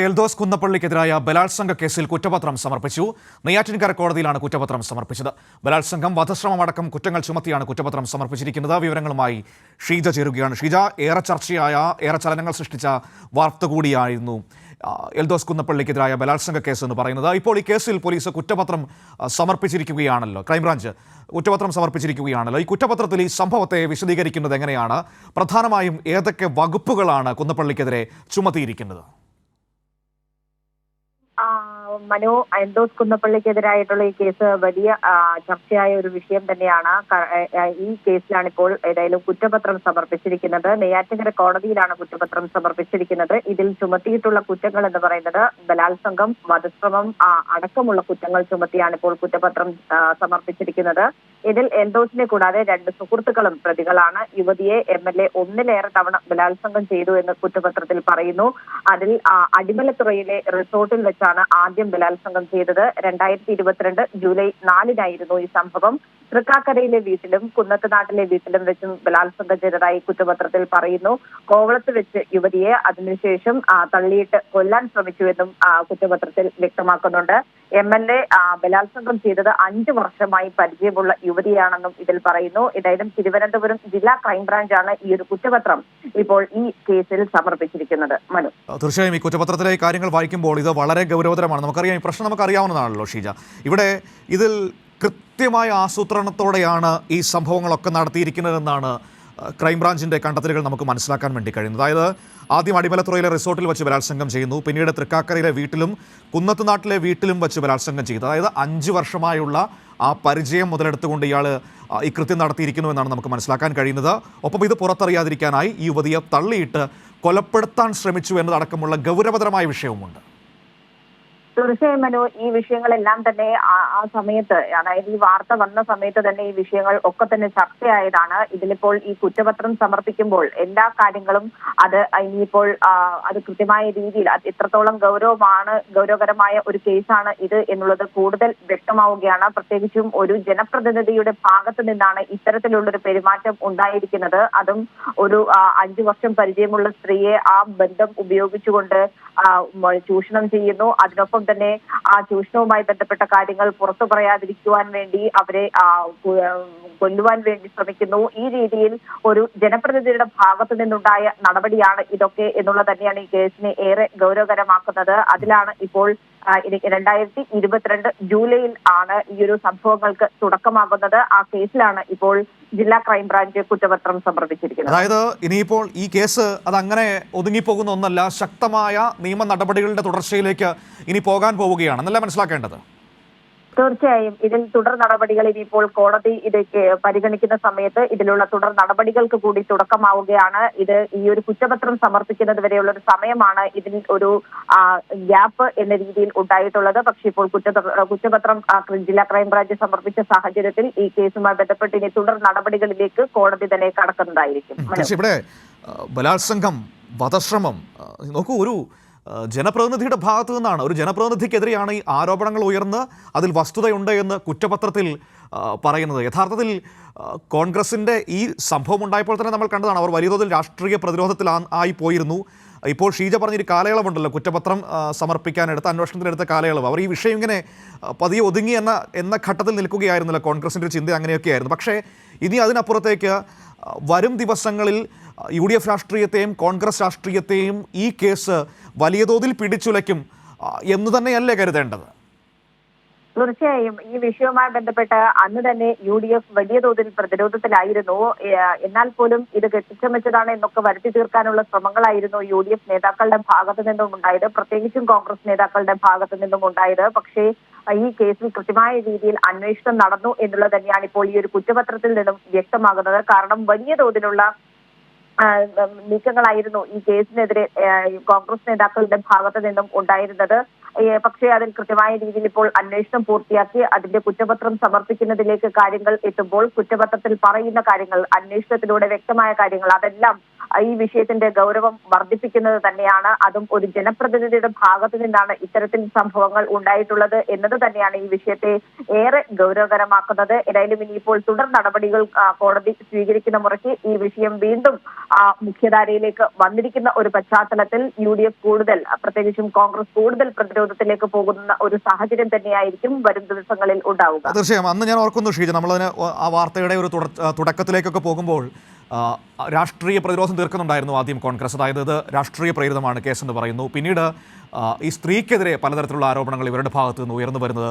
എൽദോസ് കുന്നപ്പള്ളിക്കെതിരായ ബലാത്സംഗ കേസിൽ കുറ്റപത്രം സമർപ്പിച്ചു. നെയ്യാറ്റിൻകര കോടതിയിലാണ് കുറ്റപത്രം സമർപ്പിച്ചത്. ബലാത്സംഗം, വധശ്രമമടക്കം കുറ്റങ്ങൾ ചുമത്തിയാണ് കുറ്റപത്രം സമർപ്പിച്ചിരിക്കുന്നത്. വിവരങ്ങളുമായി ഷീജ ചേരുകയാണ്. ഷീജ, ഏറെ ചർച്ചയായ, ഏറെ ചലനങ്ങൾ സൃഷ്ടിച്ച വാർത്ത കൂടിയായിരുന്നു എൽദോസ് കുന്നപ്പള്ളിക്കെതിരായ ബലാത്സംഗ കേസ് എന്ന് പറയുന്നത്. ഇപ്പോൾ ഈ കേസിൽ പോലീസ് കുറ്റപത്രം സമർപ്പിച്ചിരിക്കുകയാണല്ലോ, ക്രൈംബ്രാഞ്ച് കുറ്റപത്രം സമർപ്പിച്ചിരിക്കുകയാണല്ലോ. ഈ കുറ്റപത്രത്തിൽ ഈ സംഭവത്തെ വിശദീകരിക്കുന്നത് എങ്ങനെയാണ്? പ്രധാനമായും ഏതൊക്കെ വകുപ്പുകളാണ് കുന്നപ്പള്ളിക്കെതിരെ ചുമത്തിയിരിക്കുന്നത്? മനു, എൽദോസ് കുന്നപ്പള്ളിക്കെതിരായിട്ടുള്ള ഈ കേസ് വലിയ ചർച്ചയായ ഒരു വിഷയം തന്നെയാണ്. ഈ കേസിലാണ് ഇപ്പോൾ ഏതായാലും കുറ്റപത്രം സമർപ്പിച്ചിരിക്കുന്നത്. നെയ്യാറ്റിൻകര കോടതിയിലാണ് കുറ്റപത്രം സമർപ്പിച്ചിരിക്കുന്നത്. ഇതിൽ ചുമത്തിയിട്ടുള്ള കുറ്റങ്ങൾ എന്ന് പറയുന്നത് ബലാത്സംഗം, വധശ്രമം അടക്കമുള്ള കുറ്റങ്ങൾ ചുമത്തിയാണ് ഇപ്പോൾ കുറ്റപത്രം സമർപ്പിച്ചിരിക്കുന്നത്. ഇതിൽ എൽദോസിനെ കൂടാതെ 2 സുഹൃത്തുക്കളും പ്രതികളാണ്. യുവതിയെ MLA ഒന്നിലേറെ തവണ ബലാത്സംഗം ചെയ്തു എന്ന് കുറ്റപത്രത്തിൽ പറയുന്നു. അതിൽ അടിമലത്തുറയിലെ റിസോർട്ടിൽ വെച്ചാണ് ആദ്യം ബലാത്സംഗം ചെയ്തത്. 2022 ജൂലൈ 4-നായിരുന്നു ഈ സംഭവം. തൃക്കാക്കരയിലെ വീട്ടിലും കുന്നത്തുനാട്ടിലെ വീട്ടിലും വെച്ചും ബലാത്സംഗം ചെയ്തതായി കുറ്റപത്രത്തിൽ പറയുന്നു. കോവളത്ത് വെച്ച് യുവതിയെ അതിനുശേഷം തള്ളിയിട്ട് കൊല്ലാൻ ശ്രമിച്ചുവെന്നും കുറ്റപത്രത്തിൽ വ്യക്തമാക്കുന്നുണ്ട്. MLA ബലാത്സംഗം ചെയ്തത് 5 വർഷമായി പരിചയമുള്ള യുവതിയാണെന്നും ഇതിൽ പറയുന്നു. ഏതായാലും തിരുവനന്തപുരം ജില്ലാ ക്രൈംബ്രാഞ്ചാണ് ഈ ഒരു കുറ്റപത്രം ഇപ്പോൾ ഈ കേസിൽ സമർപ്പിച്ചിരിക്കുന്നത്. മനു, തീർച്ചയായും ഈ കുറ്റപത്രത്തിലെ കാര്യങ്ങൾ വായിക്കുമ്പോൾ ഇത് വളരെ ഗൗരവതരമാണ്. നമുക്കറിയാം, ഈ പ്രശ്നം നമുക്കറിയാവുന്നതാണല്ലോ ഷീജ. ഇതിൽ കൃത്യമായ ആസൂത്രണത്തോടെയാണ് ഈ സംഭവങ്ങളൊക്കെ നടത്തിയിരിക്കുന്നതെന്നാണ് ക്രൈംബ്രാഞ്ചിൻ്റെ കണ്ടെത്തലുകൾ നമുക്ക് മനസ്സിലാക്കാൻ വേണ്ടി കഴിയുന്നത്. അതായത് ആദ്യം അടിമലത്തുറയിലെ റിസോർട്ടിൽ വെച്ച് ബലാത്സംഗം ചെയ്യുന്നു, പിന്നീട് തൃക്കാക്കരയിലെ വീട്ടിലും കുന്നത്തുനാട്ടിലെ വീട്ടിലും വെച്ച് ബലാത്സംഗം ചെയ്തു. അതായത് 5 വർഷമായുള്ള ആ പരിചയം മുതലെടുത്തുകൊണ്ട് ഇയാൾ ഈ കൃത്യം നടത്തിയിരിക്കുന്നു എന്നാണ് നമുക്ക് മനസ്സിലാക്കാൻ കഴിയുന്നത്. ഒപ്പം ഇത് പുറത്തറിയാതിരിക്കാനായി ഈ യുവതിയെ തള്ളിയിട്ട് കൊലപ്പെടുത്താൻ ശ്രമിച്ചു എന്നതടക്കമുള്ള ഗൗരവതരമായ വിഷയവുമുണ്ട്. തീർച്ചയായും മനു, ഈ വിഷയങ്ങളെല്ലാം തന്നെ ആ സമയത്ത്, അതായത് ഈ വാർത്ത വന്ന സമയത്ത് തന്നെ ഈ വിഷയങ്ങൾ ഒക്കെ തന്നെ ചർച്ചയായതാണ്. ഇതിലിപ്പോൾ ഈ കുറ്റപത്രം സമർപ്പിക്കുമ്പോൾ എല്ലാ കാര്യങ്ങളും അത് ഇനിയിപ്പോൾ അത് കൃത്യമായ രീതിയിൽ എത്രത്തോളം ഗൗരവകരമായ ഒരു കേസാണ് ഇത് എന്നുള്ളത് കൂടുതൽ വ്യക്തമാവുകയാണ്. പ്രത്യേകിച്ചും ഒരു ജനപ്രതിനിധിയുടെ ഭാഗത്ത് നിന്നാണ് ഇത്തരത്തിലുള്ളൊരു പെരുമാറ്റം ഉണ്ടായിരിക്കുന്നത്. അതും ഒരു 5 വർഷം പരിചയമുള്ള സ്ത്രീയെ ആ ബന്ധം ഉപയോഗിച്ചുകൊണ്ട് ചൂഷണം ചെയ്യുന്നു. അതിനൊപ്പം തന്നെ ആ ചൂഷണവുമായി ബന്ധപ്പെട്ട കാര്യങ്ങൾ പുറത്തു പറയാതിരിക്കുവാൻ വേണ്ടി അവരെ കൊല്ലുവാൻ വേണ്ടി ശ്രമിക്കുന്നു. ഈ രീതിയിൽ ഒരു ജനപ്രതിനിധിയുടെ ഭാഗത്തു നിന്നുണ്ടായ നടപടിയാണ് ഇതൊക്കെ എന്നുള്ളത് തന്നെയാണ് ഈ കേസിനെ ഏറെ ഗൗരവകരമാക്കുന്നത്. അതിലാണ് ഇപ്പോൾ 2022 ജൂലൈയിൽ ആണ് ഈ ഒരു സംഭവങ്ങൾക്ക് തുടക്കമാകുന്നത്. ആ കേസിലാണ് ഇപ്പോൾ ജില്ലാ ക്രൈംബ്രാഞ്ച് കുറ്റപത്രം സമർപ്പിച്ചിരിക്കുന്നത്. അതായത് ഇനിയിപ്പോൾ ഈ കേസ് അതങ്ങനെ ഒതുങ്ങിപ്പോകുന്ന ഒന്നല്ല, ശക്തമായ നിയമ നടപടികളുടെ തുടർച്ചയിലേക്ക് ഇനി പോകാൻ പോവുകയാണ് എന്നല്ല മനസ്സിലാക്കേണ്ടത്. തീർച്ചയായും ഇതിൽ തുടർ നടപടികൾ ഇനിയിപ്പോൾ കോടതി ഇത് പരിഗണിക്കുന്ന സമയത്ത് ഇതിലുള്ള തുടർ നടപടികൾക്ക് കൂടി തുടക്കമാവുകയാണ്. ഈ ഒരു കുറ്റപത്രം സമർപ്പിക്കുന്നത് വരെയുള്ള ഒരു സമയമാണ് ഇതിൽ ഒരു ഗ്യാപ്പ് എന്ന രീതിയിൽ ഉണ്ടായിട്ടുള്ളത്. പക്ഷേ ഇപ്പോൾ കുറ്റപത്രം ജില്ലാ ക്രൈംബ്രാഞ്ച് സമർപ്പിച്ച സാഹചര്യത്തിൽ ഈ കേസുമായി ബന്ധപ്പെട്ട് ഇനി തുടർ നടപടികളിലേക്ക് കോടതി തന്നെ കടക്കുന്നതായിരിക്കും. ഇവിടെ ബലാത്സംഗം, വധശ്രമം, നോക്കൂ, ഒരു ജനപ്രതിനിധിയുടെ ഭാഗത്തു നിന്നാണ്, ഒരു ജനപ്രതിനിധിക്കെതിരെയാണ് ഈ ആരോപണങ്ങൾ ഉയർന്ന് അതിൽ വസ്തുതയുണ്ട് എന്ന് കുറ്റപത്രത്തിൽ പറയുന്നത്. യഥാർത്ഥത്തിൽ കോൺഗ്രസിൻ്റെ ഈ സംഭവം ഉണ്ടായപ്പോൾ തന്നെ നമ്മൾ കണ്ടതാണ്, അവർ വലിയ തോതിൽ രാഷ്ട്രീയ പ്രതിരോധത്തിൽ ആയി പോയിരുന്നു. ഇപ്പോൾ ഷീജ പറഞ്ഞൊരു കാലയളവുണ്ടല്ലോ, കുറ്റപത്രം സമർപ്പിക്കാനെടുത്ത, അന്വേഷണത്തിനെടുത്ത കാലയളവ്. അവർ ഈ വിഷയം ഇങ്ങനെ പതിയെ ഒതുങ്ങി എന്ന ഘട്ടത്തിൽ നിൽക്കുകയായിരുന്നല്ലോ. കോൺഗ്രസിൻ്റെ ഒരു ചിന്ത അങ്ങനെയൊക്കെയായിരുന്നു. പക്ഷേ ഇനി അതിനപ്പുറത്തേക്ക് വരും ദിവസങ്ങളിൽ UDF രാഷ്ട്രീയത്തെയും കോൺഗ്രസ് രാഷ്ട്രീയത്തെയും ഈ കേസ് വലിയ തോതിൽ പിടിച്ചുലയ്ക്കും എന്ന് തന്നെയല്ലേ കരുതേണ്ടത്? തീർച്ചയായും ഈ വിഷയവുമായി ബന്ധപ്പെട്ട് അന്ന് തന്നെ UDF വലിയ തോതിൽ പ്രതിരോധത്തിലായിരുന്നു. എന്നാൽ പോലും ഇത് കെട്ടിച്ചമച്ചതാണ് എന്നൊക്കെ വരുത്തി തീർക്കാനുള്ള ശ്രമങ്ങളായിരുന്നു UDF നേതാക്കളുടെ ഭാഗത്തു നിന്നും ഉണ്ടായത്, പ്രത്യേകിച്ചും കോൺഗ്രസ് നേതാക്കളുടെ ഭാഗത്തു നിന്നും ഉണ്ടായത്. പക്ഷേ ഈ കേസിൽ കൃത്യമായ രീതിയിൽ അന്വേഷണം നടന്നു എന്നുള്ളത് തന്നെയാണ് ഇപ്പോൾ ഈ ഒരു കുറ്റപത്രത്തിൽ നിന്നും വ്യക്തമാകുന്നത്. കാരണം വലിയ തോതിലുള്ള നീക്കങ്ങളായിരുന്നു ഈ കേസിനെതിരെ കോൺഗ്രസ് നേതാക്കളുടെ ഭാഗത്തു നിന്നും ഉണ്ടായിരുന്നത്. പക്ഷേ അതിൽ കൃത്യമായ രീതിയിൽ ഇപ്പോൾ അന്വേഷണം പൂർത്തിയാക്കി അതിന്റെ കുറ്റപത്രം സമർപ്പിക്കുന്നതിലേക്ക് കാര്യങ്ങൾ എത്തുമ്പോൾ കുറ്റപത്രത്തിൽ പറയുന്ന കാര്യങ്ങൾ, അന്വേഷണത്തിലൂടെ വ്യക്തമായ കാര്യങ്ങൾ, അതെല്ലാം ഈ വിഷയത്തിന്റെ ഗൗരവം വർദ്ധിപ്പിക്കുന്നത് തന്നെയാണ്. അതും ഒരു ജനപ്രതിനിധിയുടെ ഭാഗത്തു നിന്നാണ് ഇത്തരത്തിൽ സംഭവങ്ങൾ ഉണ്ടായിട്ടുള്ളത് എന്നത് തന്നെയാണ് ഈ വിഷയത്തെ ഏറെ ഗൗരവകരമാക്കുന്നത്. ഏതായാലും ഇനിയിപ്പോൾ തുടർ നടപടികൾ കോടതി സ്വീകരിക്കുന്ന മുറയ്ക്ക് ഈ വിഷയം വീണ്ടും മുഖ്യധാരയിലേക്ക് വന്നിരിക്കുന്ന ഒരു പശ്ചാത്തലത്തിൽ UDF കൂടുതൽ, പ്രത്യേകിച്ചും കോൺഗ്രസ് കൂടുതൽ പ്രതിരോധത്തിലേക്ക് പോകുന്ന ഒരു സാഹചര്യം തന്നെയായിരിക്കും വരും ദിവസങ്ങളിൽ ഉണ്ടാവുക. തീർച്ചയായും അന്ന് ഞാൻ ഓർക്കുന്നു ഷീജ, നമ്മളതിന് ആ വാർത്തയുടെ ഒരു തുടക്കത്തിലേക്കൊക്കെ പോകുമ്പോൾ രാഷ്ട്രീയ പ്രതിരോധം തീർക്കുന്നുണ്ടായിരുന്നു ആദ്യം കോൺഗ്രസ്. അതായത് ഇത് രാഷ്ട്രീയ പ്രേരിതമാണ് കേസെന്ന് പറയുന്നു. പിന്നീട് ഈ സ്ത്രീക്കെതിരെ പലതരത്തിലുള്ള ആരോപണങ്ങൾ ഇവരുടെ ഭാഗത്തു നിന്ന് ഉയർന്നു വരുന്നത്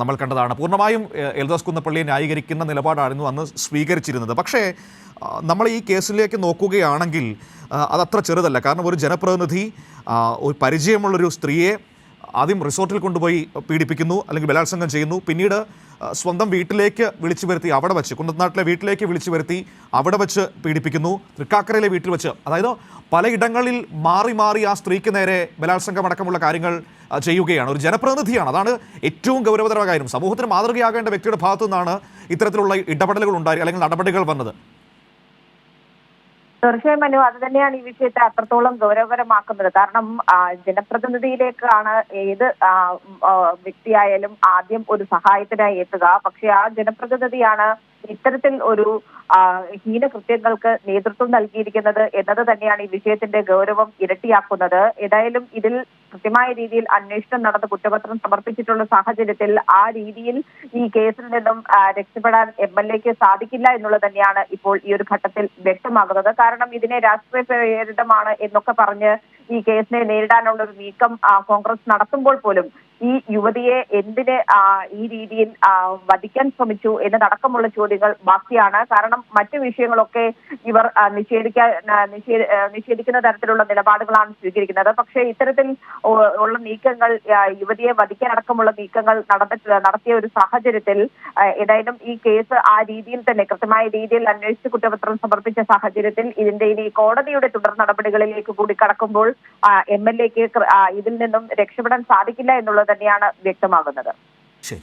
നമ്മൾ കണ്ടതാണ്. പൂർണ്ണമായും എൽദോസ് കുന്നപ്പള്ളിയെ ന്യായീകരിക്കുന്ന നിലപാടായിരുന്നു അന്ന് സ്വീകരിച്ചിരുന്നത്. പക്ഷേ നമ്മൾ ഈ കേസിലേക്ക് നോക്കുകയാണെങ്കിൽ അതത്ര ചെറുതല്ല. കാരണം ഒരു ജനപ്രതിനിധി ഒരു പരിചയമുള്ളൊരു സ്ത്രീയെ ആദ്യം റിസോർട്ടിൽ കൊണ്ടുപോയി പീഡിപ്പിക്കുന്നു, അല്ലെങ്കിൽ ബലാത്സംഗം ചെയ്യുന്നു. പിന്നീട് സ്വന്തം വീട്ടിലേക്ക് വിളിച്ചു വരുത്തി അവിടെ വെച്ച്, കുന്നത്തനാട്ടിലെ വീട്ടിലേക്ക് വിളിച്ചു വരുത്തി അവിടെ വെച്ച് പീഡിപ്പിക്കുന്നു. തൃക്കാക്കരയിലെ വീട്ടിൽ വെച്ച്, അതായത് പലയിടങ്ങളിൽ മാറി മാറി ആ സ്ത്രീക്ക് നേരെ ബലാത്സംഗം അടക്കമുള്ള കാര്യങ്ങൾ ചെയ്യുകയാണ്. ഒരു ജനപ്രതിനിധിയാണ്. അതാണ് ഏറ്റവും ഗൗരവതരമായ കാര്യം. സമൂഹത്തിന് മാതൃകയാകേണ്ട വ്യക്തിയുടെ ഭാഗത്തു നിന്നാണ് ഇത്തരത്തിലുള്ള ഇടപെടലുകൾ ഉണ്ടായി, അല്ലെങ്കിൽ നടപടികൾ വന്നത്. തീർച്ചയായും മനു, അത് തന്നെയാണ് ഈ വിഷയത്തെ അത്രത്തോളം ഗൗരവകരമാക്കുന്നത്. കാരണം ജനപ്രതിനിധിയിലേക്കാണ് ഏത് വ്യക്തിയായാലും ആദ്യം ഒരു സഹായത്തിനായി എത്തുക. പക്ഷെ ആ ജനപ്രതിനിധിയാണ് ഇത്തരത്തിൽ ഒരു ഹീനകൃത്യങ്ങൾക്ക് നേതൃത്വം നൽകിയിരിക്കുന്നത് എന്നത് തന്നെയാണ് ഈ വിഷയത്തിന്റെ ഗൗരവം ഇരട്ടിയാക്കുന്നത്. ഏതായാലും ഇതിൽ കൃത്യമായ രീതിയിൽ അന്വേഷണം നടന്ന് കുറ്റപത്രം സമർപ്പിച്ചിട്ടുള്ള സാഹചര്യത്തിൽ ആ രീതിയിൽ ഈ കേസിൽ നിന്നും രക്ഷപ്പെടാൻ MLAക്ക് സാധിക്കില്ല എന്നുള്ളത് തന്നെയാണ് ഇപ്പോൾ ഈ ഒരു ഘട്ടത്തിൽ വ്യക്തമാകുന്നത്. കാരണം ഇതിനെ രാഷ്ട്രീയ പ്രേരിതമാണ് എന്നൊക്കെ പറഞ്ഞ് ഈ കേസിനെ നേരിടാനുള്ള ഒരു നീക്കം കോൺഗ്രസ് നടത്തുമ്പോൾ പോലും ഈ യുവതിയെ എന്തിന് ഈ രീതിയിൽ വധിക്കാൻ ശ്രമിച്ചു എന്നതടക്കമുള്ള ചോദ്യങ്ങൾ ബാക്കിയാണ്. കാരണം മറ്റു വിഷയങ്ങളൊക്കെ ഇവർ നിഷേധിക്കുന്ന തരത്തിലുള്ള നിലപാടുകളാണ് സ്വീകരിക്കുന്നത്. പക്ഷേ ഇത്തരത്തിൽ ഉള്ള നീക്കങ്ങൾ, യുവതിയെ വധിക്കാനടക്കമുള്ള നീക്കങ്ങൾ നടത്തിയ ഒരു സാഹചര്യത്തിൽ ഏതായാലും ഈ കേസ് ആ രീതിയിൽ തന്നെ കൃത്യമായ രീതിയിൽ അന്വേഷിച്ച് കുറ്റപത്രം സമർപ്പിച്ച സാഹചര്യത്തിൽ ഇതിന്റെ ഇനി കോടതിയുടെ തുടർ നടപടികളിലേക്ക് കൂടി കടക്കുമ്പോൾ MLAക്ക് ഇതിൽ നിന്നും രക്ഷപ്പെടാൻ സാധിക്കില്ല എന്നുള്ളത് തന്നെയാണ് വ്യക്തമാകുന്നത്. ശരി,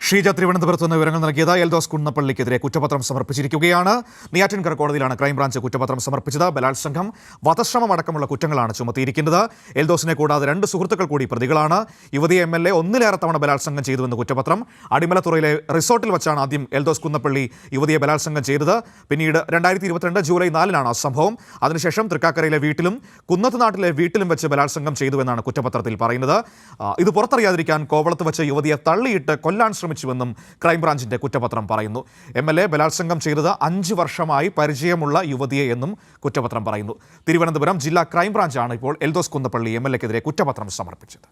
ഷീജ തിരുവനന്തപുരത്ത് നിന്ന് വിവരങ്ങൾ നൽകിയത്. എൽദോസ് കുന്നപ്പള്ളിക്കെതിരെ കുറ്റപത്രം സമർപ്പിച്ചിരിക്കുകയാണ്. നെയ്യാറ്റിൻകര കോടതിയിലാണ് ക്രൈംബ്രാഞ്ച് കുറ്റപത്രം സമർപ്പിച്ചത്. ബലാത്സംഗം, വധശ്രമം അടക്കമുള്ള കുറ്റങ്ങളാണ് ചുമത്തിയിരിക്കുന്നത്. എൽദോസിനെ കൂടാതെ 2 സുഹൃത്തുക്കൾ കൂടി പ്രതികളാണ്. യുവതി MLA ഒന്നിലേറെ തവണ ബലാത്സംഗം ചെയ്തുവെന്ന് കുറ്റപത്രം. അടിമലത്തുറയിലെ റിസോർട്ടിൽ വെച്ചാണ് ആദ്യം എൽദോസ് കുന്നപ്പള്ളി യുവതിയെ ബലാത്സംഗം ചെയ്തത്. പിന്നീട് 2022 ജൂലൈ 4-നാണ് ആ സംഭവം. അതിനുശേഷം തൃക്കാക്കരയിലെ വീട്ടിലും കുന്നത്തുനാട്ടിലെ വീട്ടിലും വെച്ച് ബലാത്സംഗം ചെയ്തുവെന്നാണ് കുറ്റപത്രത്തിൽ പറയുന്നത്. ഇത് പുറത്തറിയാതിരിക്കാൻ കോവളത്ത് വെച്ച് യുവതിയെ തള്ളിയിട്ട് കൊല്ലാൻ ശ്രമിച്ചുവെന്നും ക്രൈംബ്രാഞ്ചിന്റെ കുറ്റപത്രം പറയുന്നു. MLA ബലാത്സംഗം ചെയ്തത് 5 വർഷമായി പരിചയമുള്ള യുവതിയെ എന്നും കുറ്റപത്രം പറയുന്നു. തിരുവനന്തപുരം ജില്ലാ ക്രൈംബ്രാഞ്ചാണ് ഇപ്പോൾ എൽദോസ് കുന്നപ്പള്ളി MLAക്കെതിരെ കുറ്റപത്രം സമർപ്പിച്ചത്.